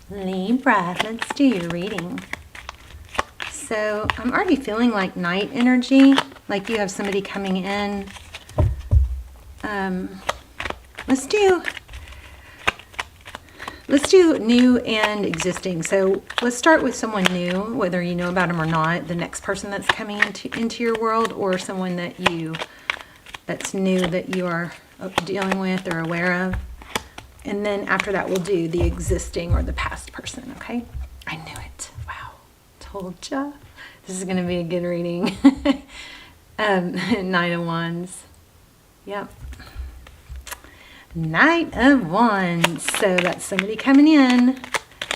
Libra, let's do your reading. So I'm already feeling like night energy, like you have somebody coming in. Let's do new and existing. So let's start with someone new, whether you know about them or not, the next person that's coming into your world, or someone that's new that you are dealing with or aware of. And then after that, we'll do the existing or the past person, okay? I knew it. Wow. Told ya. This is going to be a good reading. Nine of Wands. Yep. Knight of Wands. So that's somebody coming in.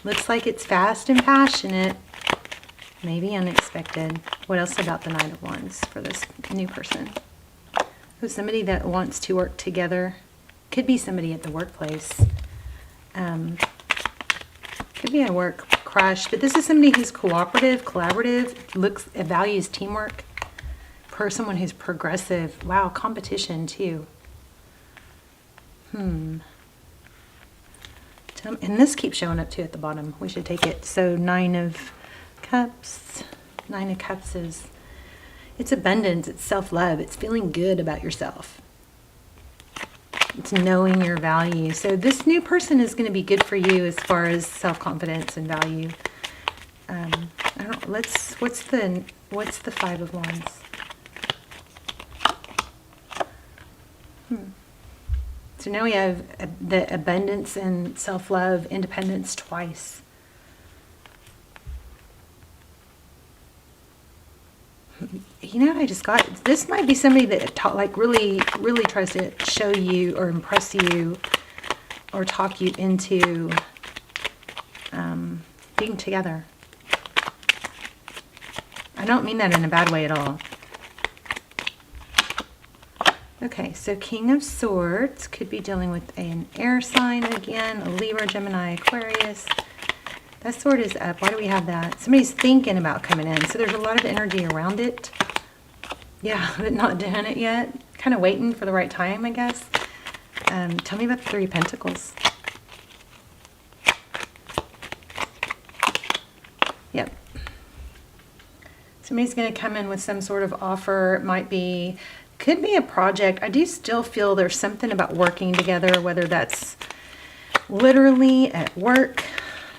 Looks like it's fast and passionate. Maybe unexpected. What else about the Knight of Wands for this new person? Who's somebody that wants to work together. Could be somebody at the workplace. Could be a work crush, but this is somebody who's cooperative, collaborative, values teamwork. Someone who's progressive. Wow, competition too. And this keeps showing up too at the bottom. We should take it. So Nine of Cups. Nine of Cups is, it's abundance, it's self-love, it's feeling good about yourself. It's knowing your value. So this new person is going to be good for you as far as self-confidence and value. What's the Five of Wands? So now we have the abundance and self-love, independence twice. You know, I just got, this might be somebody that really tries to show you or impress you or talk you into being together. I don't mean that in a bad way at all. Okay, so King of Swords could be dealing with an air sign again, a Libra, Gemini, Aquarius. That sword is up. Why do we have that? Somebody's thinking about coming in. So there's a lot of energy around it. Yeah, but not doing it yet. Kind of waiting for the right time, I guess. Tell me about the Three of Pentacles. Yep. Somebody's going to come in with some sort of offer. It could be a project. I do still feel there's something about working together, whether that's literally at work,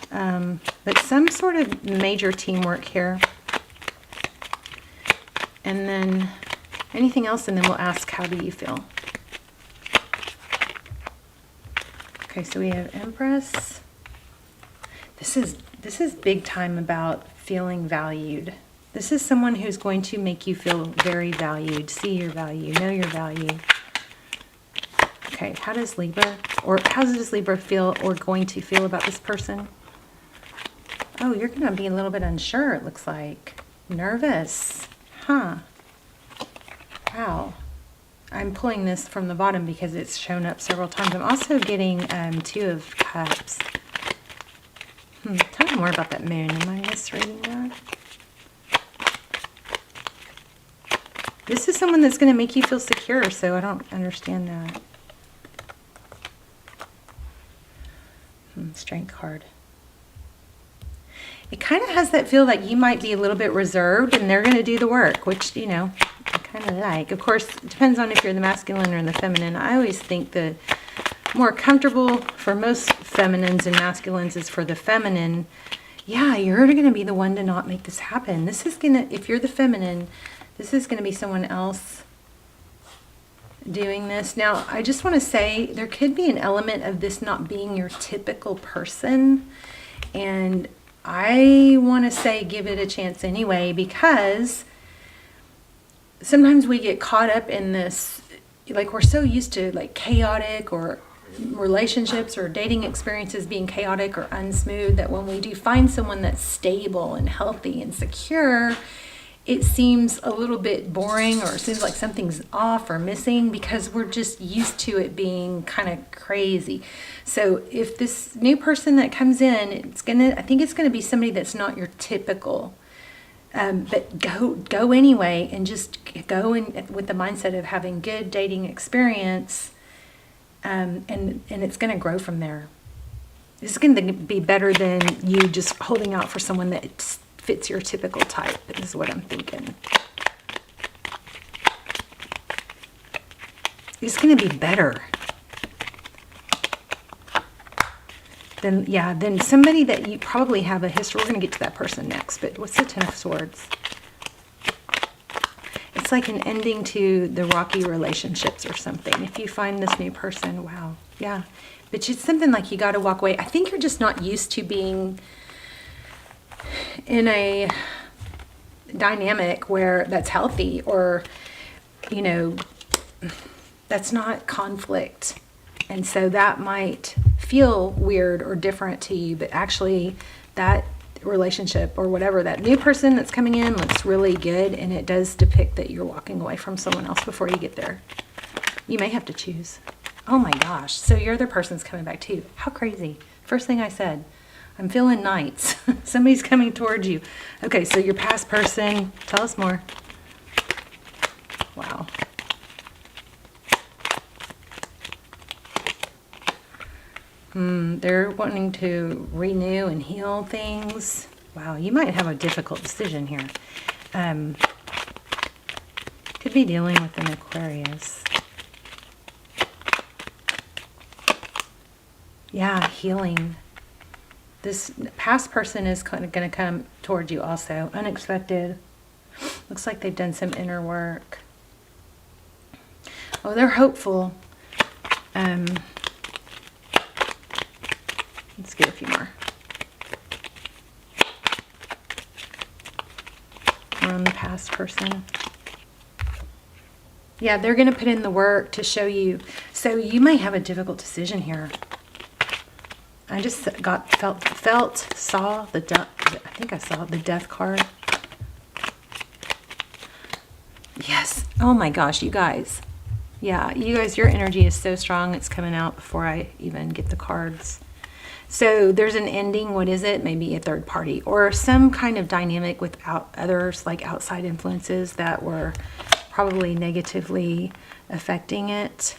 but some sort of major teamwork here. And then anything else, and then we'll ask, how do you feel? Okay, so we have Empress. This is big time about feeling valued. This is someone who's going to make you feel very valued, see your value, know your value. Okay, how does Libra feel or going to feel about this person? Oh, you're going to be a little bit unsure, it looks like. Nervous. Huh. Wow. I'm pulling this from the bottom because it's shown up several times. I'm also getting Two of Cups. Tell me more about that moon. Am I misreading that? This is someone that's going to make you feel secure, so I don't understand that. Strength card. It kind of has that feel like you might be a little bit reserved and they're going to do the work, which, you know, I kind of like. Of course, it depends on if you're the masculine or the feminine. I always think the more comfortable for most feminines and masculines is for the feminine. Yeah, you're going to be the one to not make this happen. This is going to, if you're the feminine, this is going to be someone else doing this. Now, I just want to say there could be an element of this not being your typical person. And I want to say give it a chance anyway, because sometimes we get caught up in this, like we're so used to like chaotic or relationships or dating experiences being chaotic or unsmooth, that when we do find someone that's stable and healthy and secure, it seems a little bit boring, or it seems like something's off or missing because we're just used to it being kind of crazy. So if this new person that comes in, I think it's gonna be somebody that's not your typical, but go anyway, and just go in with the mindset of having good dating experience, and it's gonna grow from there. It's going to be better than you just holding out for someone that fits your typical type, is what I'm thinking. It's going to be better than, yeah, than somebody that you probably have a history. We're going to get to that person next, but what's the Ten of Swords? It's like an ending to the rocky relationships or something. If you find this new person, wow, yeah. But it's something like you got to walk away. I think you're just not used to being in a dynamic where that's healthy, or, you know, that's not conflict. And so that might feel weird or different to you, but actually that relationship or whatever, that new person that's coming in looks really good, and it does depict that you're walking away from someone else before you get there. You may have to choose. Oh my gosh, so your other person's coming back too. How crazy. First thing I said, I'm feeling knights. Somebody's coming towards you. Okay, so your past person, tell us more. Wow. They're wanting to renew and heal things. Wow, you might have a difficult decision here. Could be dealing with an Aquarius. Yeah, healing. This past person is kind of going to come towards you also. Unexpected. Looks like they've done some inner work. Oh, they're hopeful. Let's get a few more. On the past person. Yeah, they're going to put in the work to show you. So you may have a difficult decision here. I just saw the death. I think I saw the death card. Yes. Oh my gosh, you guys. Yeah, you guys, your energy is so strong. It's coming out before I even get the cards. So there's an ending. What is it? Maybe a third party or some kind of dynamic without others, like outside influences that were probably negatively affecting it.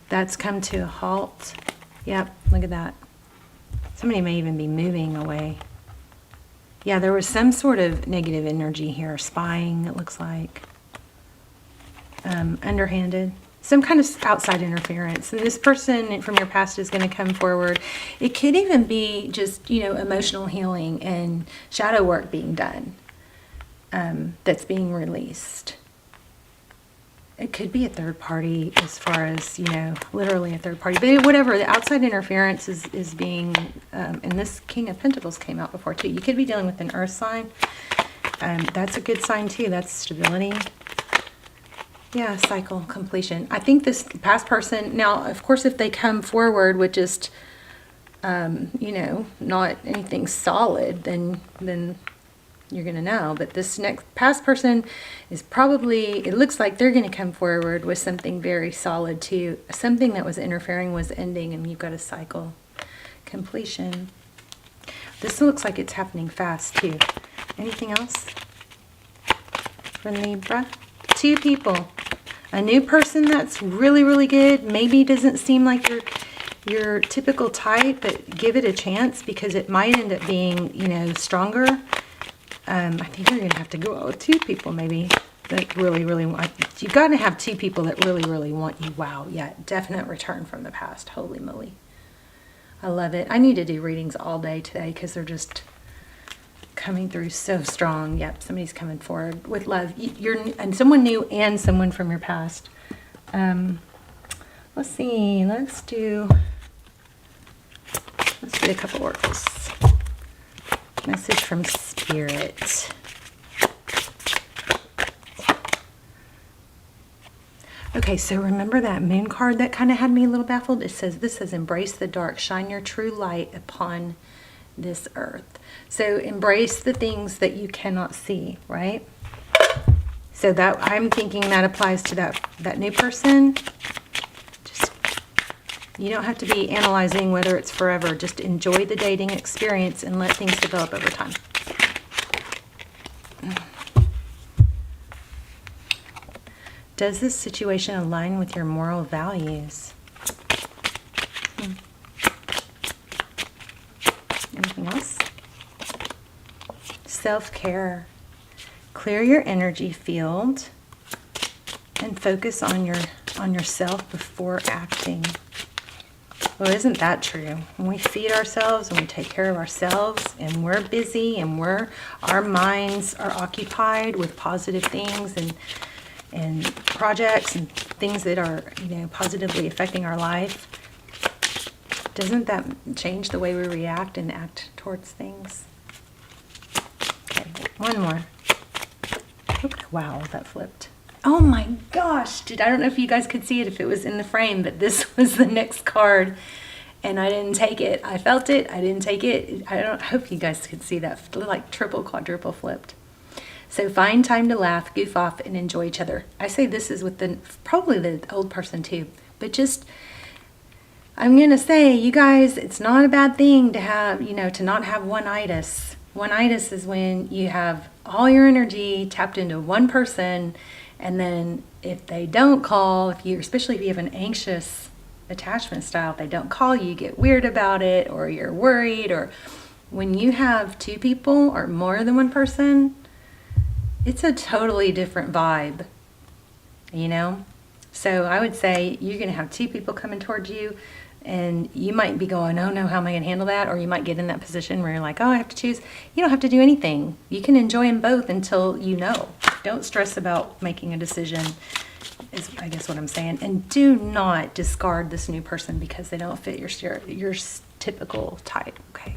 That's come to a halt. Yep, look at that. Somebody may even be moving away. Yeah, there was some sort of negative energy here. Spying, it looks like. Underhanded. Some kind of outside interference. And this person from your past is going to come forward. It could even be just, you know, emotional healing and shadow work being done. That's being released. It could be a third party as far as, you know, literally a third party. But whatever, the outside interference is being, and this King of Pentacles came out before too. You could be dealing with an earth sign. That's a good sign too. That's stability. Yeah, cycle completion. I think this past person, now, of course, if they come forward with just, you know, not anything solid, then you're going to know. But this next past person is probably, it looks like they're going to come forward with something very solid too. Something that was interfering was ending, and you've got a cycle completion. This looks like it's happening fast too. Anything else for Libra? Two people. A new person that's really, really good. Maybe doesn't seem like your typical type, but give it a chance because it might end up being, you know, stronger. I think you're going to have to go out with two people maybe that really, really want. You got to have two people that really, really want you. Wow, yeah, definite return from the past. Holy moly. I love it. I need to do readings all day today because they're just coming through so strong. Yep, somebody's coming forward with love. You're and someone new and someone from your past. Let's see. Let's do a couple oracles. Message from Spirit. Okay, so remember that moon card that kind of had me a little baffled? It says, this says, embrace the dark, shine your true light upon this earth. So embrace the things that you cannot see, right? So that I'm thinking that applies to that new person. Just, you don't have to be analyzing whether it's forever. Just enjoy the dating experience and let things develop over time. Does this situation align with your moral values? anything else. Self-care. Clear your energy field and focus on yourself before acting. Well, isn't that true? When we feed ourselves and we take care of ourselves and we're busy and our minds are occupied with positive things and projects and things that are, positively affecting our life, doesn't that change the way we react and act towards things? Okay, one more. Wow, that flipped. Oh my gosh, dude, I don't know if you guys could see it if it was in the frame, but this was the next card and I didn't take it. I felt it, I didn't take it. I hope you guys could see that, like triple, quadruple flipped. So find time to laugh, goof off, and enjoy each other. I say this is with probably the old person too, but just, I'm going to say, you guys, it's not a bad thing to have, to not have one-itis. One-itis is when you have all your energy tapped into one person, and then if they don't call, especially if you have an anxious attachment style, if they don't call you, you get weird about it, or you're worried, or when you have two people or more than one person, it's a totally different vibe, So I would say you're going to have two people coming towards you, and you might be going, oh no, how am I going to handle that? Or you might get in that position where you're like, oh, I have to choose. You don't have to do anything. You can enjoy them both until you know. Don't stress about making a decision, is I guess what I'm saying. And do not discard this new person because they don't fit your typical type, okay?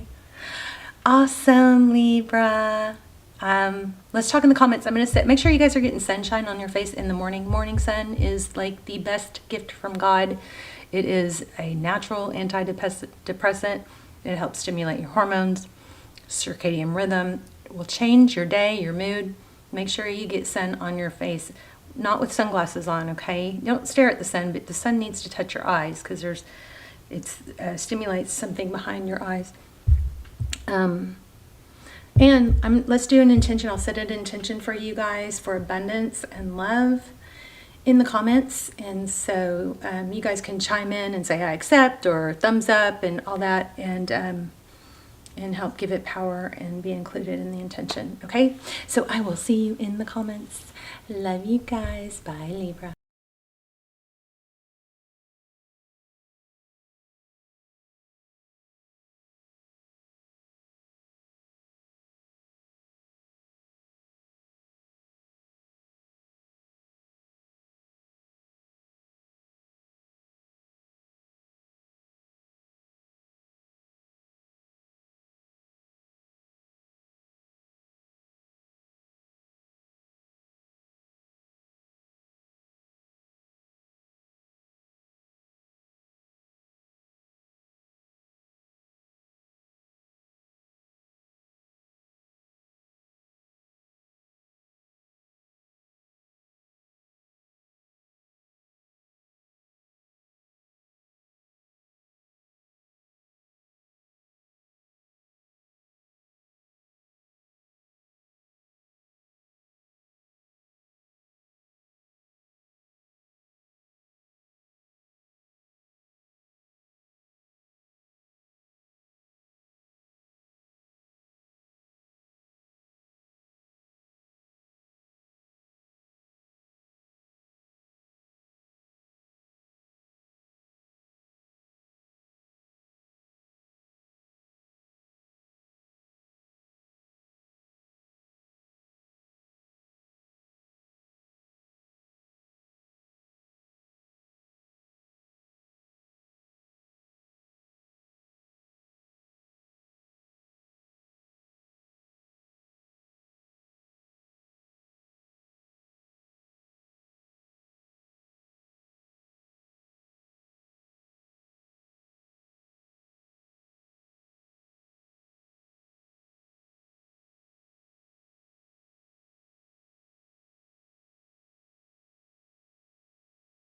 Awesome, Libra. Let's talk in the comments. I'm going to say, make sure you guys are getting sunshine on your face in the morning. Morning sun is like the best gift from God. It is a natural antidepressant. It helps stimulate your hormones, circadian rhythm. It will change your day, your mood. Make sure you get sun on your face, not with sunglasses on, okay? Don't stare at the sun, but the sun needs to touch your eyes because it stimulates something behind your eyes. Let's do an intention. I'll set an intention for you guys for abundance and love in the comments, and so you guys can chime in and say I accept or thumbs up and all that, and help give it power and be included in the intention. Okay, so I will see you in the comments. Love you guys. Bye, Libra.